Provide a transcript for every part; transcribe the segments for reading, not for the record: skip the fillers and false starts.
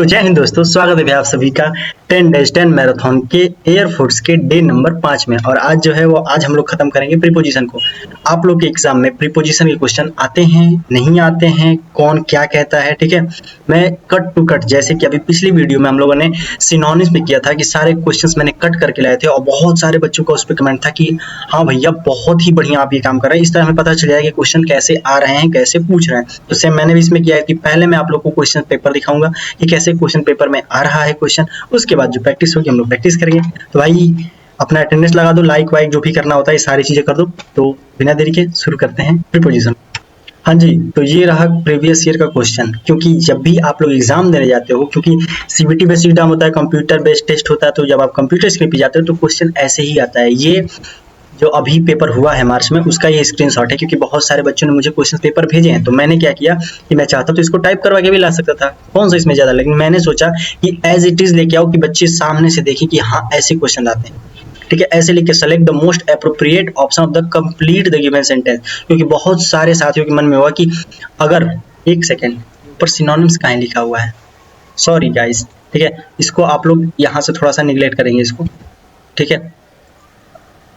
तो जय हिंद दोस्तों, स्वागत है भैया आप सभी का 10 डेज 10 मैराथन के एयरफोर्स के डे नंबर 5 में। और आज जो है वो आज हम लोग खत्म करेंगे प्रीपोजिशन को। आप लोग के एग्जाम में प्रीपोजिशन के क्वेश्चन आते हैं नहीं आते हैं, कौन क्या कहता है, ठीक है। मैं कट टू कट, जैसे कि अभी पिछली वीडियो में हम लोगों ने सिनोनिम्स में किया था कि सारे क्वेश्चंस मैंने कट करके लाए थे और बहुत सारे बच्चों का उस पर कमेंट था कि हाँ भैया बहुत ही बढ़िया आप ये काम कर रहे हैं। इस तरह हमें पता चल जाएगा कि क्वेश्चन कैसे आ रहे हैं, कैसे पूछ रहे हैं। तो सेम मैंने भी इसमें किया है कि पहले मैं आप लोग को क्वेश्चन पेपर दिखाऊंगा कि कैसे क्वेश्चन पेपर में आ रहा है क्वेश्चन, उसके बाद जो प्रैक्टिस होगी हम लोग प्रैक्टिस करेंगे। तो भाई अपना अटेंडेंस लगा दो, लाइक वाइक जो भी करना होता है ये सारी चीजें कर दो। तो बिना देरी के शुरू करते हैं प्रीपोजिशन। हाँ जी, तो ये रहा प्रीवियस ईयर का क्वेश्चन। क्योंकि जब भी आप लोग एग्जाम देने जाते हो, क्योंकि सीबीटी बेस्ड एग्जाम होता है, कंप्यूटर बेस्ड टेस्ट होता है, तो जब आप कंप्यूटर स्क्रीन पे जाते हो तो क्वेश्चन ऐसे ही आता है। ये जो अभी पेपर हुआ है मार्च में, उसका ये स्क्रीनशॉट है। क्योंकि बहुत सारे बच्चों ने मुझे क्वेश्चन पेपर भेजे हैं, तो मैंने क्या किया कि मैं चाहता तो इसको टाइप करवा के भी ला सकता था, कौन सा इसमें ज्यादा, लेकिन मैंने सोचा कि एज इट इज लेके आओ कि बच्चे सामने से देखें कि हाँ ऐसे क्वेश्चन आते हैं, ठीक है। ऐसे लिख के select the most appropriate option of the complete the given sentence. क्योंकि बहुत सारे साथियों के मन में हुआ कि अगर एक सेकेंड ऊपर सिनोनिम्स कहाँ लिखा हुआ है, सॉरी गाइस, ठीक है। इसको आप लोग यहाँ से थोड़ा सा निगलेक्ट करेंगे इसको, ठीक है।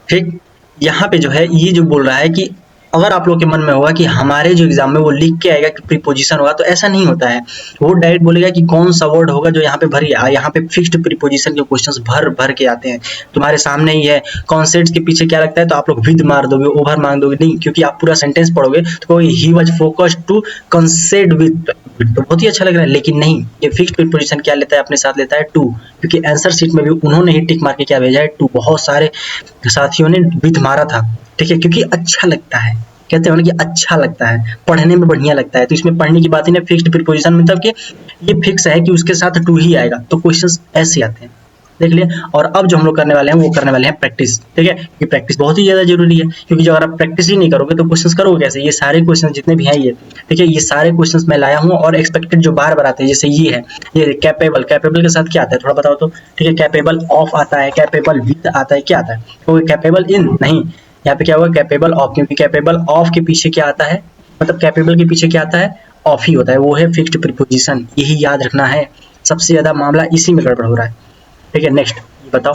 ठीक, यहाँ पे जो है ये जो बोल रहा है कि अगर आप लोग के मन में होगा कि हमारे जो एग्जाम में वो लिख के आएगा कि प्रीपोजिशन होगा, तो ऐसा नहीं होता है। वो डायरेक्ट बोलेगा कि कौन सा वर्ड होगा जो यहाँ पे भरिए। यहाँ पे फिक्स्ड प्रीपोजिशन के क्वेश्चंस भर भर के आते हैं, तुम्हारे सामने ही है। कॉन्सेप्ट्स के पीछे क्या लगता है, तो आप लोग विद मार दोगे, ओवर मार दोगे, नहीं, क्योंकि आप पूरा सेंटेंस पढ़ोगे तो ही was focused to concept with, तो बहुत ही अच्छा लग रहा है। लेकिन नहीं, ये फिक्स्ड प्रीपोजिशन क्या लेता है, अपने साथ लेता है टू। क्योंकि आंसर शीट में भी उन्होंने ही टिक मार के क्या भेजा है, टू। बहुत सारे साथियों ने विद मारा था, ठीक है, क्योंकि अच्छा लगता है, कहते हैं ना कि अच्छा लगता है, पढ़ने में बढ़िया लगता है। तो इसमें पढ़ने की बात ही नहीं, फिक्स्ड प्रीपोजिशन मतलब कि ये फिक्स है कि उसके साथ टू ही आएगा, तो क्वेश्चंस ऐसे आते हैं, देख लिए। और अब जो हम लोग करने वाले हैं वो करने वाले हैं प्रैक्टिस, ठीक है। ये प्रैक्टिस बहुत ही ज्यादा जरूरी है, क्योंकि जो अगर आप प्रैक्टिस ही नहीं करोगे तो क्वेश्चंस करोगे कैसे। ये सारे क्वेश्चन जितने भी हैं ये, ठीक है, ये सारे क्वेश्चंस मैं लाया हूँ और एक्सपेक्टेड जो बार बार आते हैं, जैसे ये है, ये कैपेबल, कैपेबल के साथ क्या आता है थोड़ा बताओ तो, ठीक है। कैपेबल ऑफ आता है, कैपेबल विद आता है, क्या आता है, तो कैपेबल इन नहीं, यहाँ पे क्या हुआ, कैपेबल ऑफ। क्योंकि कैपेबल ऑफ के पीछे क्या आता है, मतलब कैपेबल के पीछे क्या आता है, ऑफ ही होता है, वो है फिक्स्ड प्रीपोजिशन। यही याद रखना है, सबसे ज्यादा मामला इसी में गड़बड़ हो रहा है, ठीक है। नेक्स्ट ये बताओ,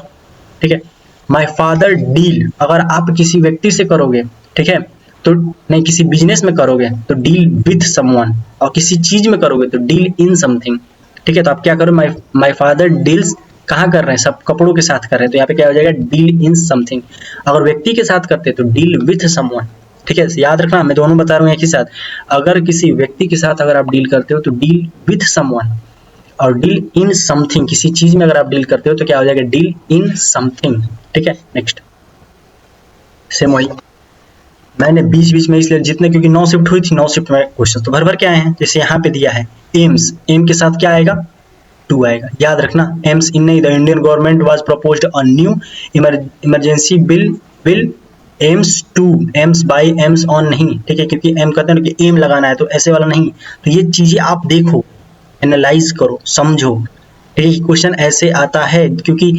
ठीक है। माय फादर डील, अगर आप किसी व्यक्ति से करोगे, ठीक है, तो नहीं, किसी बिजनेस में करोगे तो डील विथ समवन, और किसी चीज में करोगे तो डील इन समथिंग, ठीक है। तो आप क्या करो, माय फादर डील्स कहाँ कर रहे हैं, सब कपड़ों के साथ कर रहे हैं, तो यहाँ पे क्या हो जाएगा, डील इन समथिंग। अगर व्यक्ति के साथ करते हैं तो डील विथ समवन, ठीक है। याद रखना, मैं दोनों बता रहा हूँ एक ही साथ। अगर किसी व्यक्ति के साथ अगर आप डील करते हो तो डील विथ समवन, और डील इन समथिंग, किसी चीज में अगर आप डील करते हो तो क्या हो जाएगा, डील इन समथिंग, ठीक है। नेक्स्ट सेम वही मैंने बीच बीच में इसलिए जितने, क्योंकि 9 शिफ्ट हुई थी, 9 शिफ्ट में क्वेश्चन तो भर भर के आए हैं। जैसे यहाँ पे दिया है एम्स, एम के साथ क्या आएगा, टू आएगा, याद रखना। एम्स इन नहीं, the Indian government was proposed a new emergency bill aims to, aims by aims on नहीं, ठीक है, क्योंकि एम कहते हैं कि एम लगाना है, तो ऐसे वाला नहीं। तो ये चीजें आप देखो, एनालाइज करो, समझो, ठीक है। क्वेश्चन ऐसे आता है क्योंकि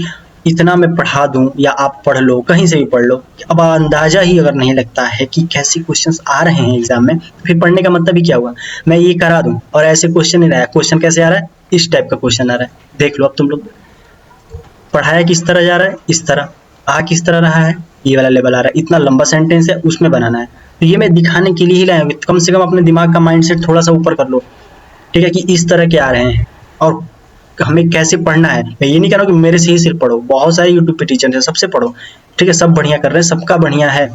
इतना मैं पढ़ा दूं या आप पढ़ लो, कहीं से भी पढ़ लो, अब अंदाजा ही अगर नहीं लगता है कि कैसे क्वेश्चंस आ रहे हैं एग्जाम में, तो फिर पढ़ने का मतलब ही क्या हुआ। मैं ये करा दूं और ऐसे क्वेश्चन नहीं रहा है, क्वेश्चन कैसे आ रहा है, इस टाइप का क्वेश्चन आ रहा है, देख लो। अब तुम लोग पढ़ाया किस तरह जा रहा है, इस तरह आ किस तरह रहा है, ये वाला लेवल आ रहा है, इतना लंबा सेंटेंस है उसमें बनाना है। तो ये मैं दिखाने के लिए ही लाया हूं, कम से कम अपने दिमाग का माइंडसेट थोड़ा सा ऊपर कर लो, ठीक है, कि इस तरह के आ रहे हैं और हमें कैसे पढ़ना है। मैं ये नहीं कह रहा हूँ कि मेरे से ही सिर्फ पढ़ो, बहुत सारे यूट्यूब पे टीचर हैं, सबसे पढ़ो, ठीक है, सब बढ़िया कर रहे हैं, सबका बढ़िया है।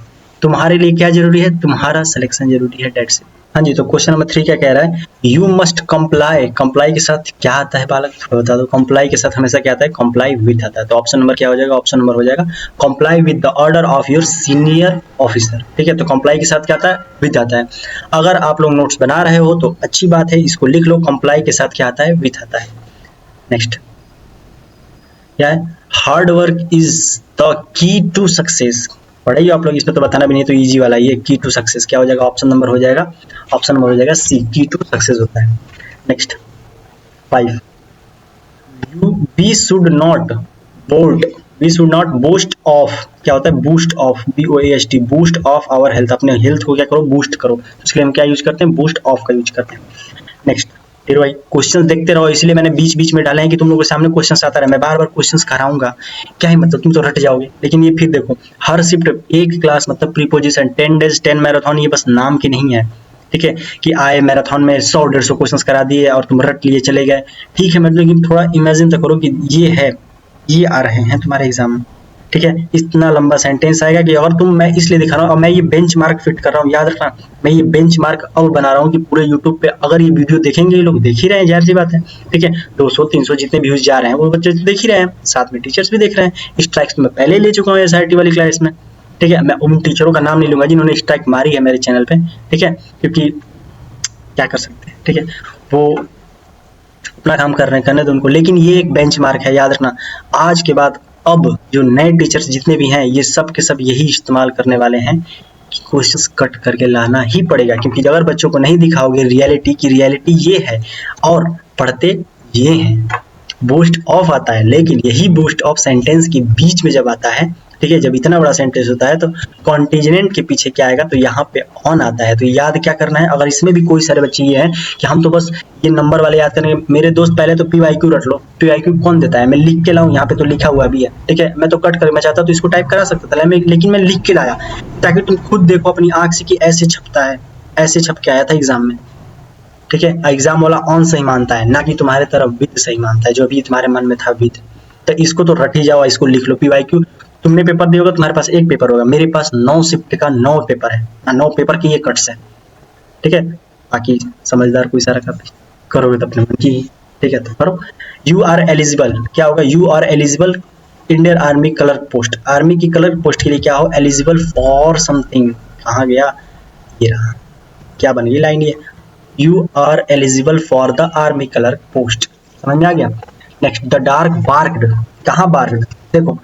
तुम्हारे लिए क्या जरूरी है, तुम्हारा सिलेक्शन जरूरी है, डेट्स इट। हाँ जी, तो क्वेश्चन नंबर 3 क्या कह रहा है, यू मस्ट कंप्लाई। कंप्लाई के साथ क्या आता है बालक, थोड़ा बता दो। कंप्लाई के साथ हमेशा क्या आता है, कंप्लाई विद आता है। तो ऑप्शन नंबर क्या हो जाएगा, ऑप्शन नंबर हो जाएगा comply with the order of your senior officer, ठीक है। तो कंप्लाई के साथ क्या आता है, विद आता है। अगर आप लोग नोट्स बना रहे हो तो अच्छी बात है, इसको लिख लो, कंप्लाई के साथ क्या आता है, विद आता है। नेक्स्ट क्या है, hard work is the key to success. पढ़ाइए आप लोग, इसमें तो बताना भी नहीं, तो इजी वाला ये की टू सक्सेस क्या हो जाएगा, ऑप्शन नंबर हो जाएगा, ऑप्शन नंबर हो जाएगा सी, की टू सक्सेस होता है। Next 5, we should not boast of, क्या होता है, boast of, BOAST, boast of our health, अपने हेल्थ को क्या करो, बूस्ट करो। उसके लिए हम क्या यूज करते हैं, बूस्ट ऑफ का यूज करते हैं। नेक्स्ट फिर भाई क्वेश्चन देखते रहो, इसलिए मैंने बीच बीच में डाले हैं कि तुम लोगों के सामने क्वेश्चन आता रहे। मैं बार बार क्वेश्चन कराऊंगा, क्या ही मतलब, तुम तो रट जाओगे। लेकिन ये फिर देखो, हर शिफ्ट एक क्लास मतलब प्रीपोजिशन 10 डेज 10 मैराथन, ये बस नाम की नहीं है, ठीक है, कि आए मैराथन में 100-150 क्वेश्चन करा दिए और तुम रट लिए चले गए, ठीक है। मतलब लेकिन थोड़ा इमेजिन तो करो कि ये है, ये आ रहे हैं तुम्हारे एग्जाम में, ठीक है। इतना लंबा सेंटेंस आएगा कि अगर तुम, मैं इसलिए दिखा रहा हूँ, और मैं ये बेंच मार्क फिट कर रहा हूँ, याद रखना, मैं ये बेंच मार्क अब बना रहा हूँ कि पूरे यूट्यूब पे अगर ये वीडियो देखेंगे, ये लोग देख ही रहे हैं, जाहिर सी बात है, ठीक है। 200-300 जितने व्यूज जा रहे हैं वो बच्चे देख ही रहे हैं, साथ में टीचर्स भी देख रहे हैं। स्ट्राइक्स मैं पहले ले चुका हूँ SRT वाली क्लास में, ठीक है। मैं उन टीचरों का नाम नहीं लूंगा जिन्होंने स्ट्राइक मारी है मेरे चैनल पे, ठीक है, क्योंकि क्या कर सकते हैं, ठीक है, वो अपना काम कर रहे हैं, करने दो उनको। लेकिन ये एक बेंचमार्क है, याद रखना। आज के बाद अब जो नए टीचर्स जितने भी हैं, ये सब के सब यही इस्तेमाल करने वाले हैं कि क्वेश्चंस कट करके लाना ही पड़ेगा, क्योंकि अगर बच्चों को नहीं दिखाओगे रियलिटी की, रियलिटी ये है और पढ़ते ये हैं। बूस्ट ऑफ आता है, लेकिन यही बूस्ट ऑफ सेंटेंस के बीच में जब आता है, ठीक है, जब इतना बड़ा सेंटेंस होता है तो कॉन्टिजेंट के पीछे क्या आएगा, तो यहाँ पे ऑन आता है। तो याद क्या करना है, अगर इसमें भी कोई सारे बच्चे ये हैं कि हम तो बस ये नंबर वाले याद करेंगे, मेरे दोस्त पहले तो PYQ रट लो। PYQ कौन देता है, मैं लिख के लाऊं, यहाँ पे तो लिखा हुआ भी है, ठीक है। मैं तो कट कर, मैं चाहता तो इसको टाइप करा सकता था, लेकिन मैं लिख के लाया ताकि तुम खुद देखो अपनी आंख से कि ऐसे छपता है, ऐसे छप के आया था एग्जाम में, ठीक है। एग्जाम वाला ऑन सही मानता है, ना कि तुम्हारे तरफ विद सही मानता है, जो अभी तुम्हारे मन में था विद। तो इसको तो रट ही जाओ, इसको लिख लो। PYQ तुमने पेपर दिया होगा, तुम्हारे पास एक पेपर होगा, मेरे पास 9 शिफ्ट का 9 पेपर है, 9 पेपर की ये कट्स है, ठीक है। बाकी समझदार कोई सारा करोगे तो अपने मन की, ठीक है, तो करो। यू आर एलिजिबल, क्या होगा, you are eligible Indian army clerk post, army की क्लर्क पोस्ट के लिए क्या हो, एलिजिबल फॉर समथिंग, कहाँ गया, ये रहा, क्या बन गई लाइन ये, you are eligible for the army clerk post, समझ में आ गया। नेक्स्ट, द डार्क बार्क्ड, कहाँ बार्क्ड, देखो,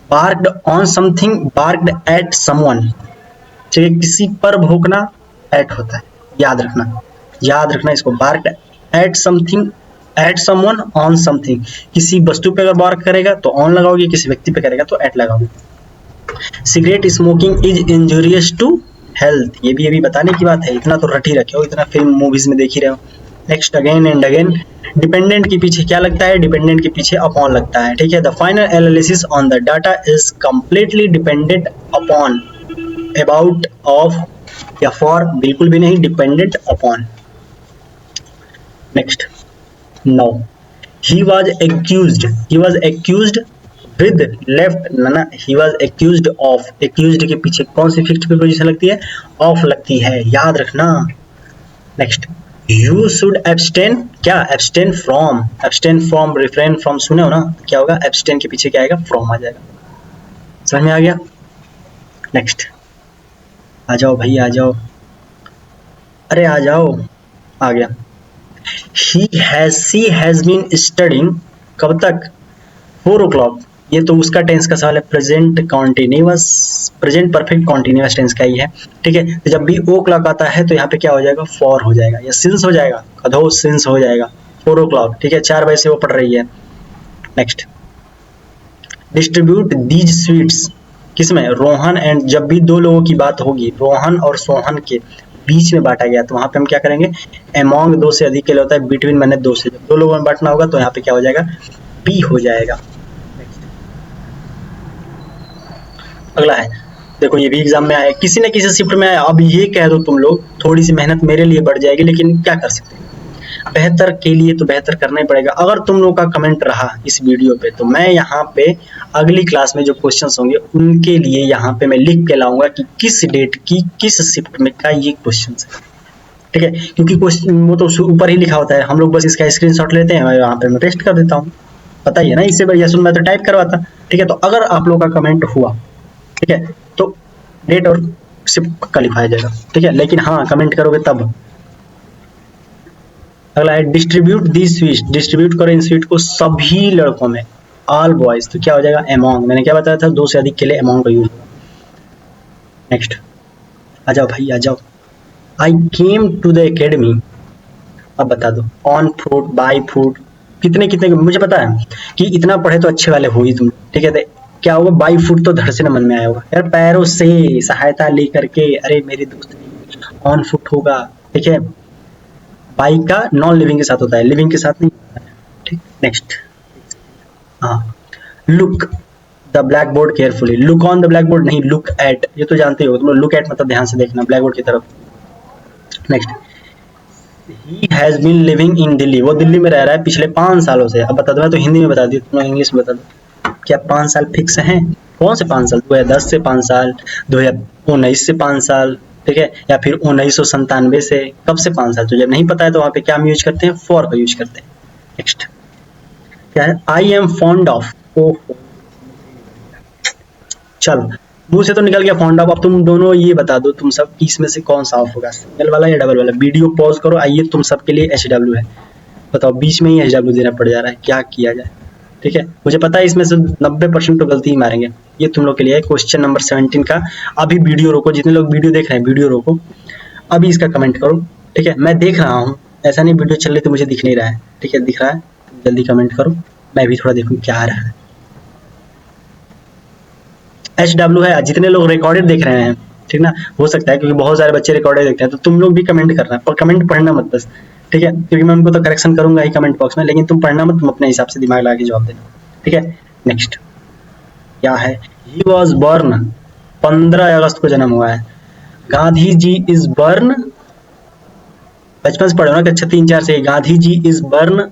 बार्क्ड ऑन समथिंग, बार्क्ड एट समवन, ठीक है, किसी पर भौंकना एट होता है, याद रखना, याद रखना इसको। Barked at something, at someone, on something, किसी वस्तु पे अगर बार्क करेगा तो ऑन लगाओगे, किसी व्यक्ति पे करेगा तो एट लगाओगे। Cigarette smoking is injurious to health, ये भी अभी बताने की बात है, इतना तो रट ही रखे हो, इतना फिल्म मूवीज में देख ही रहे हो। Next, again and again, dependent के पीछे क्या लगता है, डिपेंडेंट के पीछे अपॉन लगता है, ठीक है। The final analysis on the data is completely dependent upon, about, of या फॉर, बिल्कुल भी नहीं, dependent upon. Next, no, he was accused with left, ना, he was accused of, accused के पीछे कौन सी फिक्स्ड प्रीपोजिशन लगती है, ऑफ लगती है, याद रखना। नेक्स्ट, यू शुड एब्सटेन, क्या, एब्सटेन फ्रॉम, रिफ्रेन फ्रॉम सुने हो ना, क्या होगा, एब्सटेन के पीछे क्या आएगा, फ्रॉम आ जाएगा, समझ में आ गया। नेक्स्ट, आ जाओ भाई आ जाओ, अरे आ जाओ, आ गया। शी हैज बीन स्टडिंग, कब तक, 4 o'clock, ये तो उसका टेंस का सवाल है, present continuous, present perfect continuous tense का ही है, ठीक है। तो जब भी ओ क्लॉक आता है तो यहाँ पे क्या हो जाएगा, फॉर हो जाएगा, या सिंस हो जाएगा, कदो सिंस हो जाएगा, 4 o'clock, ठीक है, 4 बजे से वो पढ़ रही है। नेक्स्ट, डिस्ट्रीब्यूट दीज स्वीट्स, किसमें, रोहन एंड, जब भी दो लोगों की बात होगी, रोहन और सोहन के बीच में बांटा गया, तो वहां पे हम क्या करेंगे, अमॉन्ग 2 से अधिक के लिए होता है, बिटवीन मैंने 2 से, जब 2 लोगों में बांटना होगा तो यहाँ पे क्या हो जाएगा, बी हो जाएगा। अगला है, देखो ये भी एग्जाम में आया, किसी न किसी शिफ्ट में आया। अब ये कह दो तुम लोग, थोड़ी सी मेहनत मेरे लिए बढ़ जाएगी, लेकिन क्या कर सकते हैं, बेहतर के लिए तो बेहतर करना ही पड़ेगा। अगर तुम लोग का कमेंट रहा इस वीडियो पे, तो मैं यहाँ पे अगली क्लास में जो क्वेश्चंस होंगे उनके लिए यहाँ पे मैं लिख के लाऊंगा कि किस डेट की किस शिफ्ट में का ये क्वेश्चन है, ठीक है, क्योंकि क्वेश्चन वो तो ऊपर ही लिखा होता है, हम लोग बस इसका स्क्रीनशॉट लेते हैं और यहाँ पे मैं पेस्ट कर देता हूँ, पता ही है ना, इससे बढ़िया सुन मैं तो टाइप करवाता, ठीक है। तो अगर आप लोग का कमेंट हुआ, ठीक है, तो डेट और शिफ्ट का लिखाया जाएगा, ठीक है, लेकिन हाँ कमेंट करोगे तब। अगला है, डिस्ट्रीब्यूट दी स्वीट, डिस्ट्रीब्यूट करो इन स्वीट को सभी लड़कों में, ऑल बॉयज, तो क्या हो जाएगा, अमॉन्ग, मैंने क्या बताया था, 2 से अधिक के लिए अमॉन्ग का यूज होगा। नेक्स्ट, आ जाओ भाई आ जाओ, आई केम टू द एकेडमी, अब बता दो, ऑन फुट, बाय फुट, कितने कितने, मुझे पता है कि इतना पढ़े तो अच्छे वाले हो ही तुम, ठीक है। क्या होगा, बाई फुट तो धड़ से न मन में आया होगा यार, पैरों से सहायता लेकर के, अरे मेरे दोस्त, ऑन फुट होगा, ठीक है। बाई का नॉन लिविंग के साथ होता है, लिविंग के साथ नहीं होता है। ठीक, नेक्स्ट। हाँ, look the black board carefully, look on the black board नहीं, लुक एट, ये तो जानते हो तुम, लुक एट मतलब ध्यान से देखना ब्लैक बोर्ड की तरफ। Next, he has been living in Delhi, वो दिल्ली में रह रहा है पिछले 5 सालों से। अब बता दो, मैं तो हिंदी में बता दी, तुम इंग्लिश में बता दो। क्या 5 साल फिक्स हैं? कौन से 5 साल? 2010 से 5 साल, 2019 से 5 साल, ठीक है, या फिर 1997 से, कब से 5 साल? तो जब नहीं पता है तो वहां पे क्या हम यूज करते हैं? फॉर का यूज करते हैं। नेक्स्ट क्या है? आई एम फॉन्ड ऑफ, चलो मुंह से तो निकल गया फॉन्ड ऑफ। अब तुम दोनों ये बता दो, तुम सब इसमें से कौन सा ऑफ होगा, सिंगल वाला या डबल वाला? वीडियो पॉज करो, आइए तुम सबके लिए HW है, बताओ बीच में ही HW देना पड़ जा रहा है, क्या किया जाए? ठीक है, मुझे पता है इसमें से 90% तो गलती ही मारेंगे। ये तुम लोग के लिए है क्वेश्चन नंबर 17 का। अभी वीडियो रोको, जितने लोग वीडियो देख रहे हैं वीडियो रोको, अभी इसका कमेंट करो। ठीक है, मैं देख रहा हूँ, ऐसा नहीं वीडियो चल रही तो मुझे दिख नहीं रहा है। ठीक है, दिख रहा है, जल्दी कमेंट करो, मैं भी थोड़ा देखूँ क्या आ रहा है। HW है, जितने लोग रिकॉर्डेड देख रहे हैं, ठीक ना, हो सकता है क्योंकि बहुत सारे बच्चे रिकॉर्डेड देखते हैं, तो तुम लोग भी कमेंट करना, पर कमेंट पढ़ना मत बस, ठीक है, क्योंकि मैं उनको तो करेक्शन करूंगा ही कमेंट बॉक्स में, लेकिन तुम पढ़ना मत, तुम अपने हिसाब से दिमाग लगा के जवाब देना। ठीक है, नेक्स्ट क्या है? ही वॉज बर्न, 15 अगस्त को जन्म हुआ है। गांधी जी इज बर्न, बचपन से पढ़ो ना कक्षा 3-4 से, गांधी जी इज बर्न,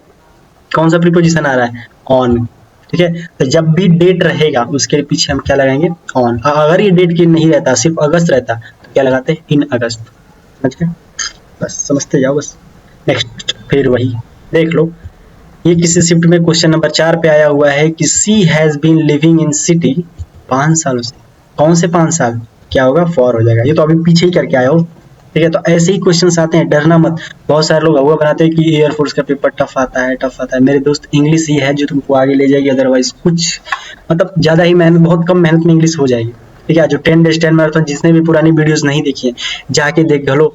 कौन सा प्रीपोजिशन आ रहा है? ऑन। ठीक है, तो जब भी डेट रहेगा उसके पीछे हम क्या लगाएंगे? ऑन। अगर ये डेट की नहीं रहता, सिर्फ अगस्त रहता, तो क्या लगाते हैं? इन अगस्त। समझ गए? बस समझते जाओ बस। नेक्स्ट फिर वही देख लो, ये किसी शिफ्ट में क्वेश्चन नंबर 4 पे आया हुआ है कि she has been living in city 5 सालों से। कौन से 5 साल? क्या होगा? फॉर हो जाएगा, ये तो अभी पीछे ही करके आया हो। ठीक है, तो ऐसे ही क्वेश्चन आते हैं, डरना मत। बहुत सारे लोग हुआ बनाते हैं कि एयरफोर्स का पेपर टफ आता है, टफ आता है। मेरे दोस्त, इंग्लिश ही है जो तुमको आगे ले जाएगी, अदरवाइज कुछ मतलब ज्यादा ही मेहनत, बहुत कम मेहनत में इंग्लिश हो जाएगी। ठीक है, जो 10 डेज 10 मैराथन, जिसने भी पुरानी वीडियोस नहीं देखी है जाके देख लो।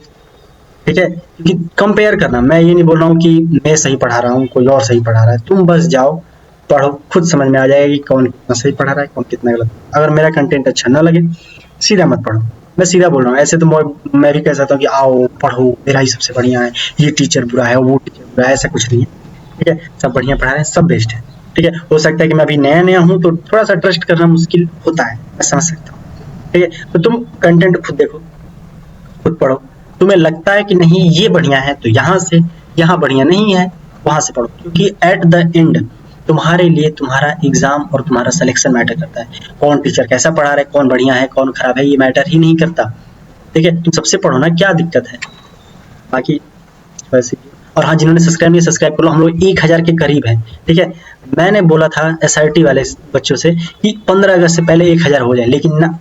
ठीक है, क्योंकि कंपेयर करना, मैं ये नहीं बोल रहा हूँ कि मैं सही पढ़ा रहा हूँ, कोई और सही पढ़ा रहा है, तुम बस जाओ पढ़ो, खुद समझ में आ जाएगा कि कौन कितना सही पढ़ा रहा है, कौन कितना गलत। अगर मेरा कंटेंट अच्छा ना लगे, सीधा मत पढ़ो, मैं सीधा बोल रहा हूँ। ऐसे तो मैं भी कह सकता हूँ कि आओ पढ़ो, मेरा ही सबसे बढ़िया है, ये टीचर बुरा है, वो टीचर बुरा है, ऐसा कुछ नहीं है। ठीक है, सब बढ़िया पढ़ा रहे हैं, सब बेस्ट है। ठीक है, हो सकता है कि मैं अभी नया नया हूँ तो थोड़ा सा ट्रस्ट करना मुश्किल होता है, मैं समझ सकता हूँ। ठीक है, तो तुम कंटेंट खुद देखो, खुद पढ़ो, तुम्हें लगता है कि नहीं ये बढ़िया है तो यहाँ से, यहाँ बढ़िया नहीं है वहां से पढ़ो, क्योंकि एट द एंड तुम्हारे लिए तुम्हारा एग्जाम और तुम्हारा सिलेक्शन मैटर करता है। कौन टीचर कैसा पढ़ा रहा है, कौन बढ़िया है, कौन खराब है, ये मैटर ही नहीं करता। ठीक है, तुम सबसे पढ़ो ना, क्या दिक्कत है? बाकी वैसे, और हाँ, जिन्होंने सब्सक्राइब नहीं, सब्सक्राइब कर लो, हम लोग 1000 के करीब हैं। ठीक है, मैंने बोला था SRT वाले बच्चों से कि 15 अगस्त से पहले 1000 हो जाए, लेकिन ना,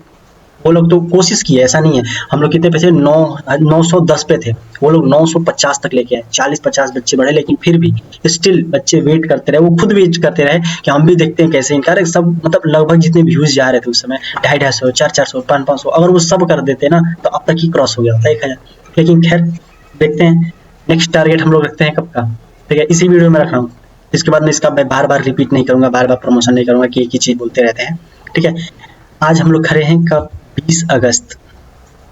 वो लोग तो कोशिश किए, ऐसा नहीं है। हम लोग कितने पे थे? 910 पे थे, वो लोग 950 तक लेके आए, 40-50 बच्चे बढ़े, लेकिन फिर भी स्टिल बच्चे वेट करते रहे, वो खुद वेट करते रहे कि हम भी देखते हैं कैसे इनका सब, मतलब लगभग जितने व्यूज जा रहे थे उस समय 250, 400, 500, अगर वो सब कर देते ना तो अब तक ही क्रॉस हो गया था 1000। लेकिन खैर देखते हैं, नेक्स्ट टारगेट हम लोग रखते हैं कब का। ठीक है, इसी वीडियो में रख रहा हूँ, इसके बाद में इसका मैं बार बार रिपीट नहीं करूंगा, बार बार प्रमोशन नहीं करूंगा कि एक ही चीज बोलते रहते हैं। ठीक है, आज हम लोग खड़े हैं कब? 20 अगस्त।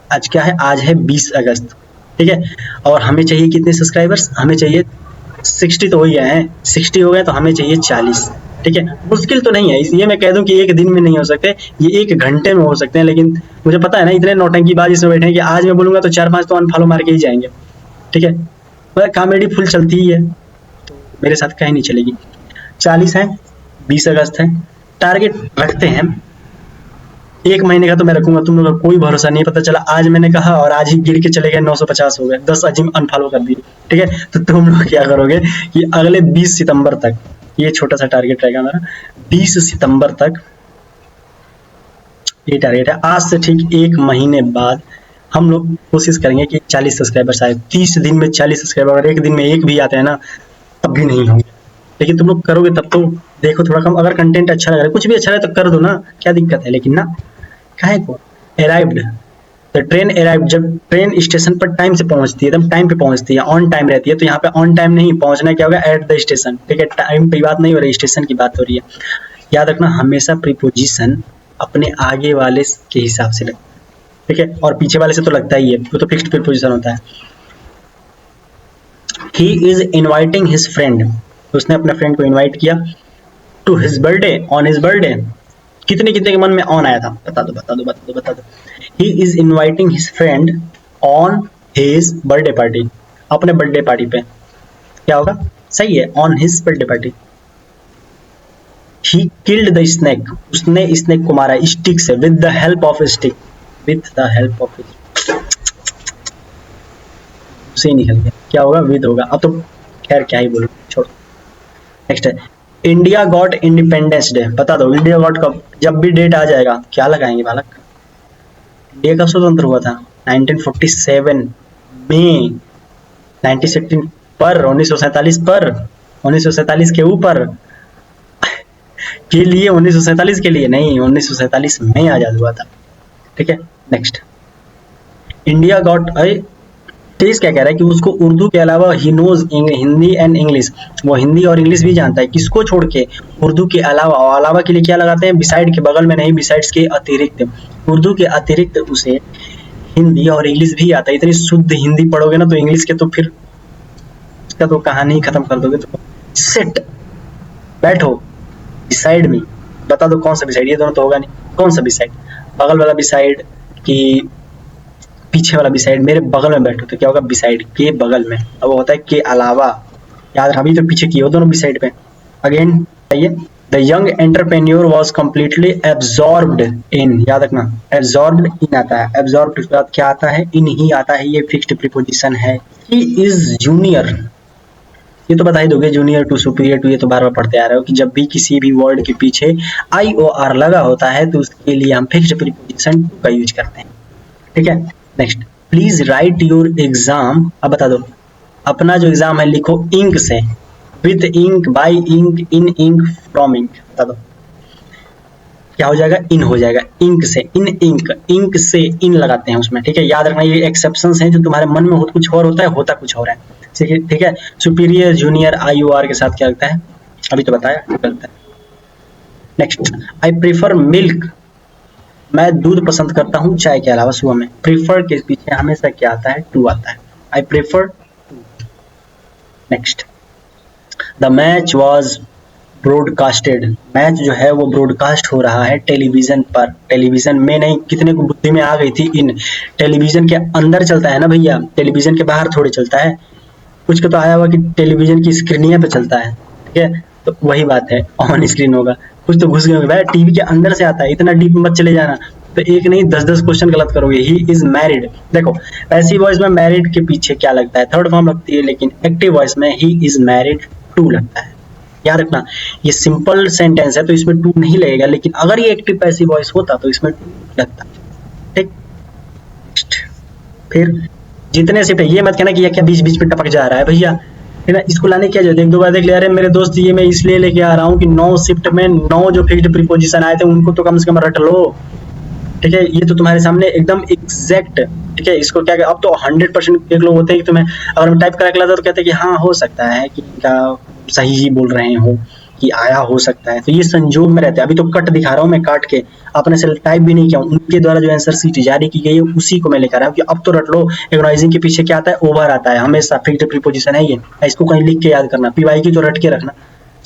आज क्या है? आज है 20 अगस्त। ठीक है, और हमें चाहिए कितने सब्सक्राइबर्स? हमें चाहिए 60 तो हो ही गए हैं, 60 हो गए तो हमें चाहिए 40। ठीक है, मुश्किल तो नहीं है, इसलिए मैं कह दूं कि एक दिन में नहीं हो सकते, ये 1 घंटे में हो सकते हैं, लेकिन मुझे पता है ना, इतने नौटंकीबाज इसमें बैठे हैं कि आज मैं बोलूंगा तो 4-5 तो अनफॉलो मार के ही जाएंगे। ठीक है, मतलब कॉमेडी फुल चलती ही है, तो मेरे साथ कहीं नहीं चलेगी। 40 है, 20 अगस्त है, टारगेट रखते हैं 1 महीने का तो मैं रखूंगा, तुम लोगों का कोई भरोसा नहीं, पता चला आज मैंने कहा और आज ही गिर के चले गए 950 हो गए, 10 अजीम अनफॉलो कर दिए। ठीक है, तो तुम लोग क्या करोगे कि अगले 20 सितंबर तक, ये छोटा सा टारगेट रहेगा मेरा, 20 सितंबर तक ये टारगेट है। आज से ठीक 1 महीने बाद हम लोग कोशिश करेंगे कि 40 सब्सक्राइबर्स आए। 30 दिन में 40 सब्सक्राइबर, अगर 1 दिन में 1 भी आते हैं ना तब भी नहीं होंगे, लेकिन तुम लोग करोगे तब तो देखो थोड़ा कम, अगर कंटेंट अच्छा लग रहा है, कुछ भी अच्छा लगे तो कर दो ना, क्या दिक्कत है। लेकिन ना, काहे को? अराइव्ड, द ट्रेन अराइव्ड, जब ट्रेन स्टेशन पर टाइम से पहुंचती है, एकदम टाइम पे पहुंचती है, ऑन टाइम रहती है, तो यहाँ पे ऑन टाइम नहीं, पहुंचना क्या होगा? At the station. ठीक है, टाइम की बात नहीं हो रही, स्टेशन की बात हो रही है। याद रखना, हमेशा प्रीपोजिशन अपने आगे वाले के हिसाब से लगता है। ठीक है, और पीछे वाले से तो लगता ही है, वो तो फिक्स्ड प्रीपोजिशन होता है। He is inviting his friend, उसने अपने फ्रेंड को इनवाइट किया to his birthday, on his birthday. कितने कितने के मन में ऑन आया था, बता दो बता दो बता दो बता दो। ही is inviting his friend on his birthday party, अपने बर्थडे पार्टी पे। क्या होगा, सही है, on his birthday party. He killed the snake, उसने स्नेक को मारा स्टिक से, with the help of stick, with the help of से निकल गया, क्या होगा, विद होगा। अब तो खैर क्या ही बोलो, छोड़ो। नेक्स्ट है इंडिया गॉट इंडिपेंडेंस डे, बता दो इंडिया गॉट कब, जब भी डेट आ जाएगा क्या लगाएंगे बालक, इंडिया कब स्वतंत्र हुआ था, 1947 में, 1916 पर, 1947 पर, 1947 के ऊपर के लिए, 1947 के लिए नहीं, 1947 में आजाद हुआ था। ठीक है, नेक्स्ट इंडिया गॉट, तेज क्या कह रहा है कि उसको उर्दू के अलावा he knows Hindi and English, वो हिंदी और इंग्लिश भी जानता है, किसको छोड़ के, उर्दू के अलावा। और अलावा के लिए क्या लगाते हैं, बिसाइड के बगल में नहीं, बिसाइड्स के अतिरिक्त, उर्दू के अतिरिक्त उसे हिंदी और इंग्लिश भी आता है। इतनी शुद्ध हिंदी पढ़ोगे ना तो इंग्लिश के तो फिर उसका तो कहानी ही खत्म कर दोगे। तो सिट, बैठो बिसाइड में, बता दो कौन सा बिसाइड, ये दोनों तो होगा नहीं, कौन सा बिसाइड, बगल वाला बिसाइड कि पीछे वाला बिसाइड, मेरे बगल में बैठो तो क्या होगा, बिसाइड के बगल में। अब वो होता है के अलावा, याद अभी तो पीछे किए हो दोनों बिसाइड पे। अगेन आइए, the young entrepreneur was completely absorbed इन, याद रखना एब्जॉर्ब्ड इन आता है, एब्जॉर्ब्ड के बाद क्या आता है, इन ही आता है, ये फिक्स्ड प्रीपोजिशन है। ही इज जूनियर, ये तो बता ही दोगे, जूनियर टू सुपीरियर टू, ये तो बार बार पढ़ते आ रहे हो कि जब भी किसी भी वर्ड के पीछे आई ओ आर लगा होता है तो उसके लिए हम फिक्स्ड प्रीपोजिशन का यूज करते हैं। ठीक है, next please right your exam, अब बता दो अपना जो एग्जाम है लिखो इंक से, with ink, by ink, in ink, from ink, बता दो क्या हो जाएगा, इन हो जाएगा, इंक से, इन इंक, इंक से इन लगाते हैं उसमें। ठीक है, याद रखना ये एक्सेप्शंस हैं, जो तुम्हारे मन में कुछ और होता है, होता कुछ और है। ठीक है, superior junior I O R के साथ क्या लगता है, अभी तो बताया लगता है। नेक्स्ट आई प्रीफर मिल्क, मैं दूध पसंद करता हूँ चाय के अलावा सुबह में। प्रीफर के पीछे हमेशा क्या आता है, टू आता है, I prefer to. Next the match was broadcasted, match जो है वो ब्रॉडकास्ट हो रहा है टेलीविजन पर, टेलीविजन में नहीं, कितने को बुद्धि में आ गई थी, इन टेलीविजन के अंदर चलता है ना भैया, टेलीविजन के बाहर थोड़े चलता है, कुछ को तो आया हुआ कि टेलीविजन की स्क्रीनिया पे चलता है। ठीक है, तो वही बात है, ऑन स्क्रीन होगा, कुछ तो घुस गए भाई, टीवी के अंदर से आता है, इतना डीप मत चले जाना, तो एक नहीं 10-10 क्वेश्चन गलत करोगे। ही इज मैरिड, देखो पैसिव वॉइस में मैरिड के पीछे क्या लगता है, थर्ड फॉर्म लगती है, लेकिन एक्टिव वॉइस में ही इज मैरिड टू लगता है। याद रखना ये सिंपल सेंटेंस है तो इसमें टू नहीं लगेगा, लेकिन अगर ये एक्टिव पैसिव वॉइस होता तो इसमें टू लगता। ठीक, फिर जितने शिफ्ट है, ये मत कहना कि ये क्या बीच बीच में टपक जा रहा है भैया, है ना, इसको लाने क्या जरूरत है, एक दो बार देख लिया, अरे मेरे दोस्त ये मैं इसलिए लेके आ रहा हूँ कि 9 शिफ्ट में 9 जो फिक्स्ड प्रीपोजिशन आए थे उनको तो कम से कम रट लो। ठीक है, ये तो तुम्हारे सामने एकदम एग्जैक्ट। ठीक है, इसको क्या, अब तो 100% एक लोग होते हैं कि तुम्हें अगर मैं टाइप करा के लाता तो कहते हैं कि हाँ हो सकता है कि क्या सही ही बोल रहे हो कि आया हो सकता है, तो ये संजोग में रहते हैं। अभी तो कट दिखा रहा हूँ मैं, काट के अपने से टाइप भी नहीं किया, उनके द्वारा जो आंसर शीट जारी की गई है उसी को मैं लेकर आया हूँ कि अब तो रट लो। एग्नाइजिंग के पीछे क्या आता है, ओवर आता है, हमेशा फिक्स्ड प्रीपोजिशन है ये, इसको कहीं लिख के याद करना, पीवाई की तो रट के रखना।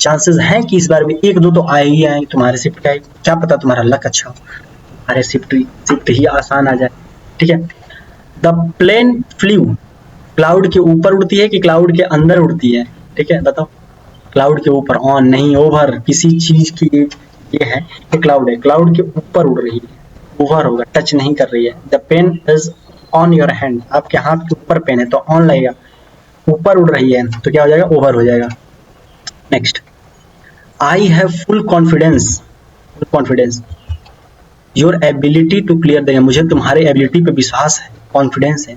चांसेस हैं कि इस बार भी एक दो तो आए ही आए तुम्हारे शिफ्ट का, क्या पता तुम्हारा लक अच्छा हो, अरे शिफ्ट ही आसान आ जाए। ठीक है, द प्लेन फ्लू, क्लाउड के ऊपर उड़ती है कि क्लाउड के अंदर उड़ती है, ठीक है बताओ, क्लाउड के ऊपर, ऑन नहीं ओवर, किसी चीज की ये है कि क्लाउड है, क्लाउड के ऊपर उड़ रही है, ओवर होगा, टच नहीं कर रही है। The pen is on your hand, आपके हाथ के ऊपर पेन है तो ऑन लगेगा, ऊपर उड़ रही है तो क्या हो जाएगा, ओवर हो जाएगा। Next I have full confidence, full confidence your ability to clear the, मुझे तुम्हारे एबिलिटी पे विश्वास है, कॉन्फिडेंस है,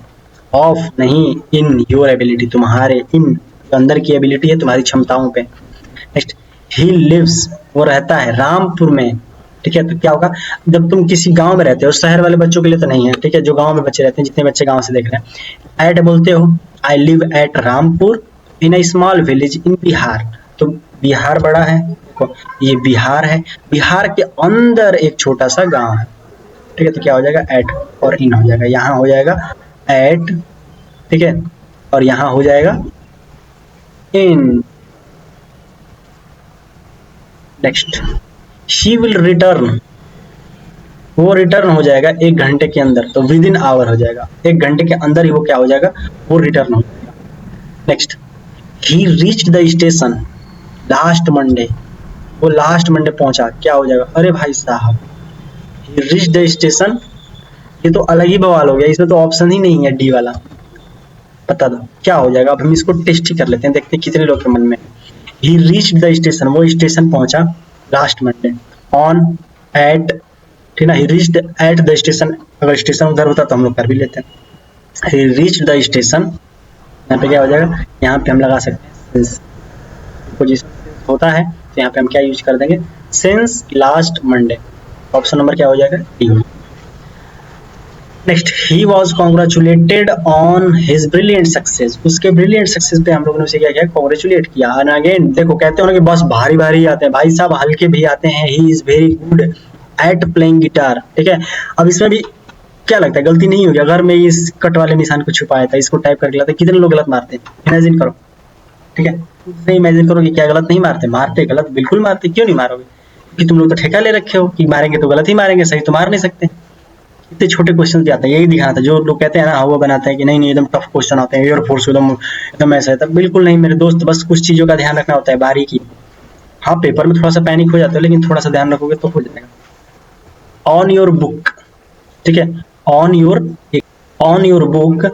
ऑफ नहीं इन योर एबिलिटी, तुम्हारे इन अंदर की एबिलिटी है तुम्हारी क्षमताओं पे। नेक्स्ट ही लिव्स, वो रहता है रामपुर में। ठीक है, तो क्या होगा, जब तुम किसी गांव में रहते हो, शहर वाले बच्चों के लिए तो नहीं है, ठीक है, जो गांव में बच्चे रहते हैं, जितने बच्चे गांव से देख रहे हैं, एट बोलते हो, I live at Rampur in a small village in Bihar, तो बिहार बड़ा है, देखो ये बिहार है, बिहार के अंदर एक छोटा सा गांव है। ठीक है, तो क्या हो जाएगा, एट और इन हो जाएगा, यहाँ हो जाएगा एट, ठीक है, और यहाँ हो जाएगा in next she will return, वो रिटर्न हो जाएगा 1 घंटे के अंदर, तो विद इन आवर हो जाएगा, 1 घंटे के अंदर ही वो क्या हो जाएगा, वो रिटर्न हो जाएगा। Next he reached the station last Monday, वो लास्ट मंडे पहुंचा, क्या हो जाएगा, अरे भाई साहब ही रीच्ड द स्टेशन, ये तो अलग ही बवाल हो गया, इसमें तो ऑप्शन ही नहीं है डी वाला, बता दो क्या हो जाएगा। अब हम इसको टेस्ट ही कर लेते हैं, देखते हैं कितने लोग के मन में। ही रीच्ड द स्टेशन, वो स्टेशन पहुंचा लास्ट मंडे ऑन एट, ठीक ना, ही रीच्ड एट द स्टेशन, अगर स्टेशन उधर होता तो हम लोग कर भी लेते हैं। ही रीच्ड द स्टेशन, यहाँ पे क्या हो जाएगा, यहाँ पे हम लगा सकते हैं पोजीशन होता है, तो यहाँ पे हम क्या यूज कर देंगे, since last Monday, option number क्या हो जाएगा, D. Next he was congratulated on his brilliant success, उसके ब्रिलियंट सक्सेस पे हम लोगों ने उसे क्या किया, कॉन्ग्रेचुलेट किया। एंड अगेन देखो कहते हो ना कि बस भारी भारी आते हैं, भाई साहब हल्के भी आते हैं। He is very good at playing guitar, ठीक है। अब इसमें भी क्या लगता है गलती नहीं होगी, अगर मैं इस कट वाले निशान को छुपाया था, इसको टाइप करके लाता, कितने लोग गलत मारते हैं, इमेजिन करो, ठीक है, खुद से इमेजिन करो कि क्या गलत नहीं मारते, मारते गलत बिल्कुल मारते, क्यों नहीं मारोगे, क्योंकि तुम लोग तो ठेका ले रखे हो कि मारेंगे तो गलत ही मारेंगे, सही तो मार नहीं सकते। इतने छोटे क्वेश्चन भी आते हैं, यही दिखाना था। जो लोग कहते हैं ना हवा बनाते हैं कि नहीं नहीं एकदम टफ क्वेश्चन आते हैं, एयरफोर्स एकदम एकदम ऐसा है, बिल्कुल नहीं मेरे दोस्त, बस कुछ चीजों का ध्यान रखना होता है, बारीकी। हाँ पेपर में थोड़ा सा पैनिक हो जाता है, लेकिन थोड़ा सा ध्यान रखोगे तो हो जाएगा। ऑन योर बुक, ठीक है, on your book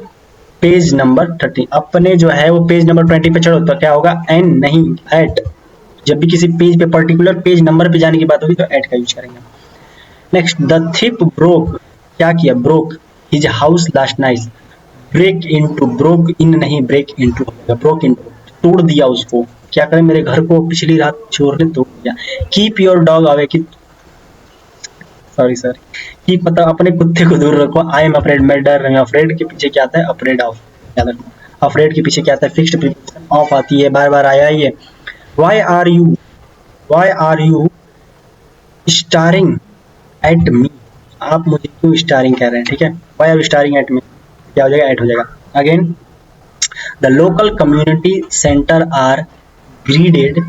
page number 30, अपने जो है वो पेज नंबर 20 पे चढ़ो तो क्या होगा, एन नहीं एट, जब भी किसी पेज पे पर्टिकुलर पेज नंबर पे जाने की बात होगी तो एट का यूज करेंगे। नेक्स्ट द थिप ब्रोक, क्या किया, broke his house last night, break into, broke in नहीं ब्रेक इनटू, ब्रोक इनटू तोड़ दिया उसको, क्या करें, मेरे घर को पिछली रात चोर ने तोड़ दिया। कीप योर डॉग अवे, की सॉरी की पता, अपने कुत्ते को दूर रखो। आई एम अफ्रेड, मैं डर रही हूँ, अफ्रेड के पीछे क्या आता है, अफ्रेड ऑफ, याद रखो, अफ्रेड के पीछे क्या आता है, फिक्स्ड प्रीपोजिशन ऑफ आती है, बार बार आया ही है। Why are you staring at me, आप मुझे क्यों स्टारिंग कह रहे हैं, ठीक है, why are you staring at me, क्या हो जाएगा, एट हो जाएगा। Again the local community centre are greeted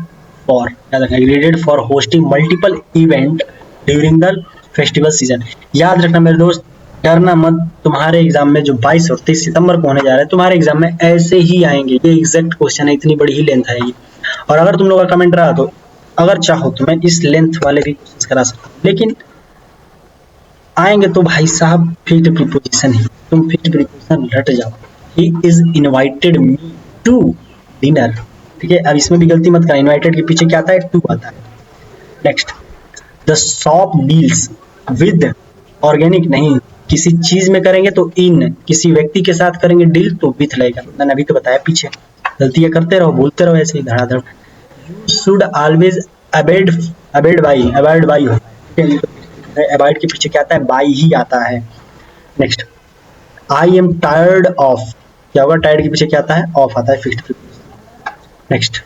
for, याद रखना, greeted for hosting multiple event during the festival season. याद रखना मेरे दोस्त, डरना मत, तुम्हारे एग्जाम में जो 22 और 23 सितंबर को होने जा रहे हैं, तुम्हारे एग्जाम में ऐसे ही आएंगे, ये एग्जैक्ट क्वेश्चन है, इतनी बड़ी ही लेंथ आएगी। और अगर तुम लोग का कमेंट रहा तो अगर चाहो तो मैं इस लेंथ वाले भी क्वेश्चन करा सकता हूँ, लेकिन आएंगे तो भाई साहब फिक्स्ड प्रीपोजिशन ही, तुम फिक्स्ड प्रीपोजिशन रट जाओ। He is invited me to dinner, ठीक है, अब इसमें भी गलती मत करना, इनवाइटेड के पीछे क्या आता है, टू आता है। Next the shop deals with, organic नहीं, किसी चीज में करेंगे तो इन, किसी व्यक्ति के साथ करेंगे डील तो विथ लगेगा, मैंने अभी तो बताया पीछे। गलतियां करते रहो, बोलते रहो ऐसे ही धड़ाधड़। यू शुड ऑलवेज अबेड बाई हो, अवॉइड के पीछे क्या आता है, बाई ही आता है। Next I am tired of, क्या होगा, टायर्ड के पीछे क्या आता है, ऑफ आता है, फिक्स्ड प्रीपोजिशन। नेक्स्ट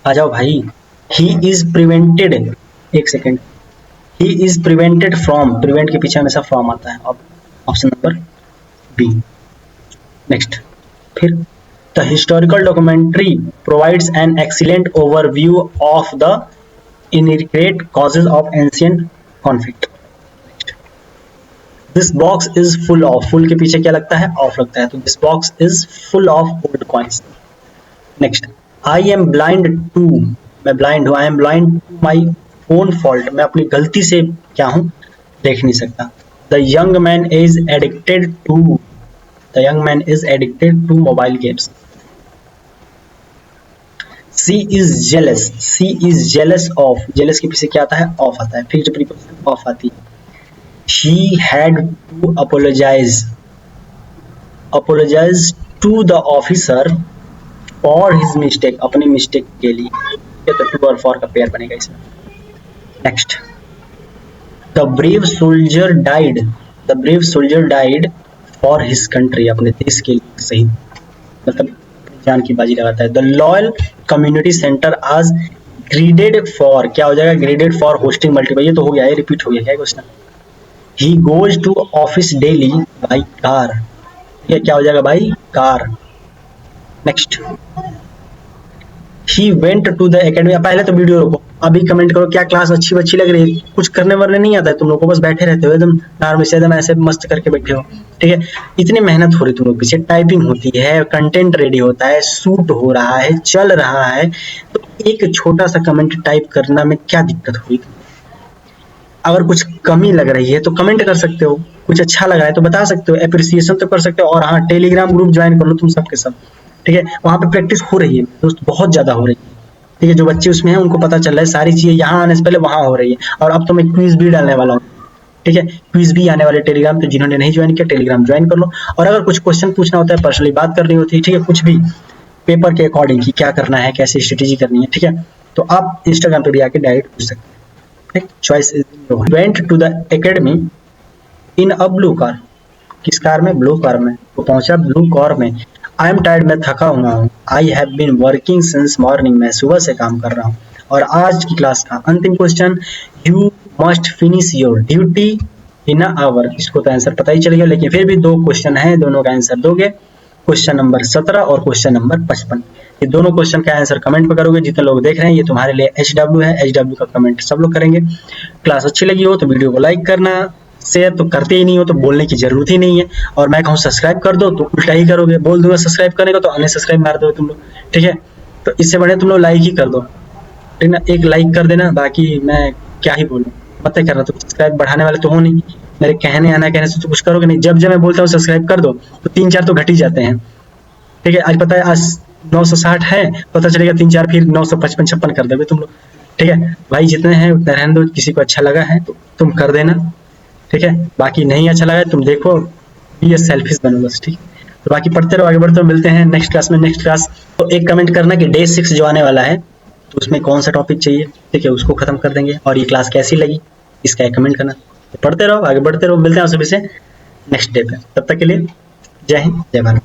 आ जाओ भाई, ही इज प्रिवेंटेड, एक second, he is prevented from, prevent के पीछे हमेशा फ्रॉम आता है, ऑप्शन नंबर बी। नेक्स्ट फिर the historical documentary provides an excellent overview of the intricate causes of ancient conflict. This box is full of, full के पीछे क्या लगता है, ऑफ लगता है, तो this box is full of old coins. Next I am blind to, मैं blind हूँ, आई am blind to my own fault, मैं अपनी गलती से क्या हूँ, देख नहीं सकता। The young man is addicted to, the young man is addicted to mobile games. She is jealous of, jealous के पीछे क्या आता है, ऑफ आता है, फिक्स्ड प्रीपोजिशन ऑफ आती है। She had to apologise to the officer for his mistake, अपनी मिस्टेक के लिए, तो टू और फॉर का पेयर बनेगा इसमें। Next the brave soldier died for his country, अपने देश के लिए सही, मतलब जान की बाजी लगाता है। द लॉयल कम्युनिटी सेंटर आज ग्रेडेड फॉर, क्या हो जाएगा, ग्रेडेड फॉर होस्टिंग मल्टीपल, ये तो हो गया, ये रिपीट हो गया, क्या question. He goes to office daily by car, ये क्या हो जाएगा, by car. Next, he went to the academy. पहले तो वीडियो रोको, अभी कमेंट करो क्या क्लास अच्छी लग रही है। कुछ करने वाले नहीं आता है तुम लोग को, बस बैठे रहते हो एकदम नॉर्मल से, एकदम ऐसे मस्त करके बैठे हो, ठीक है। इतनी मेहनत हो रही तुम लोग पीछे, टाइपिंग होती है, कंटेंट रेडी होता है, शूट हो रहा है, चल रहा है, तो एक छोटा सा कमेंट टाइप करना में क्या दिक्कत हुई? अगर कुछ कमी लग रही है तो कमेंट कर सकते हो, कुछ अच्छा लगा है तो बता सकते हो, अप्रिसिएशन तो कर सकते हो। और हाँ, टेलीग्राम ग्रुप ज्वाइन कर लो तुम सबके सब, ठीक है। वहाँ पे प्रैक्टिस हो रही है दोस्त, बहुत ज्यादा हो रही है, ठीक है। जो बच्चे उसमें हैं उनको पता चल रहा है सारी चीजें, यहाँ आने से पहले वहाँ हो रही है। और अब तो मैं क्विज भी डालने वाला हूँ, ठीक है। क्विज भी आने वाले टेलीग्राम पे, जिन्होंने नहीं ज्वाइन किया टेलीग्राम ज्वाइन कर लो। और अगर कुछ क्वेश्चन पूछना होता है, पर्सनली बात करनी होती है, ठीक है, कुछ भी पेपर के अकॉर्डिंग कि क्या करना है, कैसे स्ट्रेटेजी करनी है, ठीक है, तो आप इंस्टाग्राम पे भी आके डायरेक्ट पूछ सकते हैं। Choice went to the academy in a blue car. किस कार में? ब्लू कार में। वो पहुंचा ब्लू कार में। आई एम टायर्ड, मैं थका हुआ हूँ। I have been working since morning, मैं सुबह से काम कर रहा हूँ। और आज की क्लास का अंतिम question, you must finish your duty in a hour. इसको तो आंसर पता ही चल गया, लेकिन फिर भी दो क्वेश्चन है, दोनों का आंसर दोगे। क्वेश्चन नंबर 17 और क्वेश्चन नंबर 55। ये दोनों क्वेश्चन का आंसर कमेंट पे करोगे। जितने लोग देख रहे हैं ये तुम्हारे लिए HW है, HW का कमेंट सब लोग करेंगे। क्लास अच्छी लगी हो तो वीडियो को लाइक करना, शेयर तो करते ही नहीं हो तो बोलने की जरूरत ही नहीं है। और मैं कहूँ सब्सक्राइब कर दो तो उल्टा ही करोगे, बोल दूंगा सब्सक्राइब करने को तो अनसब्सक्राइब मार दो तुम लोग, ठीक है। तो इससे बढ़िया तुम लोग लाइक ही कर दो, ठीक ना, एक लाइक कर देना, बाकी मैं क्या ही बोलूँ, मत करना। तो सब्सक्राइब बढ़ाने वाले तो हो नहीं, मेरे कहने आना कहने से तो कुछ करोगे नहीं। जब मैं बोलता हूँ सब्सक्राइब कर दो तो 3-4 तो घट ही जाते हैं, ठीक है। आज पता है आज 960 है, पता चलेगा 3-4 फिर 955-56 कर दोगे तुम लोग, ठीक है। भाई जितने हैं उतने रहने दो, किसी को अच्छा लगा है तो तुम कर देना, ठीक है। बाकी नहीं अच्छा लगा है तुम देखो, ये सेल्फिश बनो बस, ठीक। तो बाकी पढ़ते रहो, आगे बढ़ते रहो, मिलते हैं नेक्स्ट क्लास में। नेक्स्ट क्लास तो एक कमेंट करना कि डे 6 जो आने वाला है तो उसमें कौन सा टॉपिक चाहिए, ठीक है, उसको खत्म कर देंगे। और ये क्लास कैसी लगी इसका एक कमेंट करना। तो पढ़ते रहो, आगे बढ़ते रहो, मिलते हैं आप सभी से नेक्स्ट डे पे। तब तक के लिए जय हिंद, जय भारत।